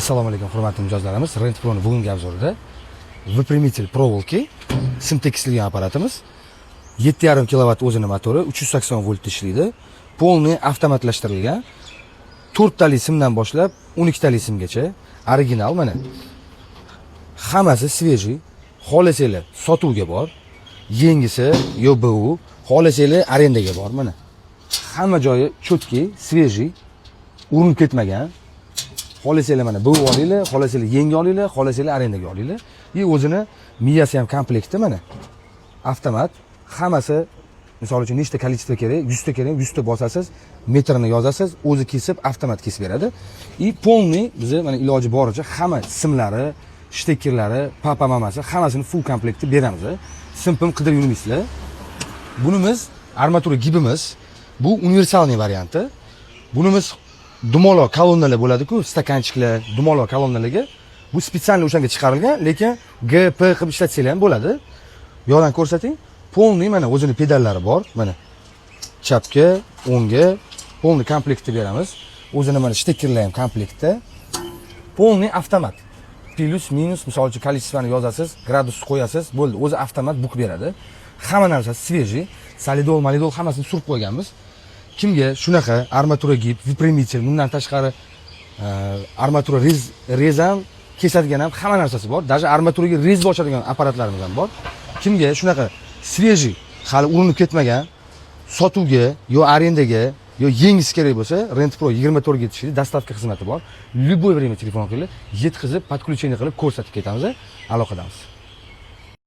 Assalomu alaykum hurmatli mijozlarimiz. Rent Pro'ning bugungi obzorida выпрямитель проволоки sim tekisilgan apparatimiz 7,5 kW o'zini motori 380 volt ishlaydi. Polniy avtomatlashtirilgan 4 tali simdan boshlab 12 tali simgacha original mana. Hammasi svejiy, xohlasanglar sotuvga bor, yengisi yo bu, xohlasanglar arendaga bor mana. Hamma joyi cho'tki, svejiy, urinib ketmagan. Xohlasanglar mana bu olinglar, xohlasanglar yangi olinglar, xohlasanglar arendaga olinglar. И o'zini miyasi ham komplektda mana. Avtomat, hammasi misol uchun nechta kolичество kerak, 100 ta kerak, 100 ta bosasiz, metrini yozasiz, o'zi kesib, avtomat kesib beradi. И полный biz mana iloji boricha hamma simlari, shtekkerlari, papa mamasi hammasini full komplektda beramiz. Simpim qidirib yurmaysizlar. Bunimiz armatura gibimiz, bu universalniy varianti. Bunimiz dumaloq kolonnalar bo'ladi-ku, stakanchiklar, dumaloq kolonnalarga bu spesial o'shanga chiqarilgan, lekin GP qilib ishlatsanglar ham bo'ladi. Yo'qdan ko'rsating. Polniy mana o'zini pedallari bor, mana. Chapga, o'ngga polniy komplektda beramiz. O'zini mana shtekkerlar ham komplektda. Polniy avtomat. Plus minus misol uchun kolичествоni yozasiz, gradus qo'yasiz, bo'ldi. O'zi avtomat buk beradi. Hamma narsa svejiy, solidol, malidol hammasini surib qo'yganmiz. Kimga shunaqa armatura gib, выпрямитель, bundan tashqari armatura rez ham kesadigan ham hamma narsasi bor. Даже armaturaga rez ochadigan apparatlarimiz ham bor. Kimga shunaqa svejiy, hali urinib ketmagan, sotuvga yo arendaga yo yengisi kerak bo'lsa, Rent Pro 24 ga yetishadi, dostavka xizmati bor. Любой время telefon qilib, yetkazib, podключение qilib ko'rsatib ketamiz. Aloqadamiz.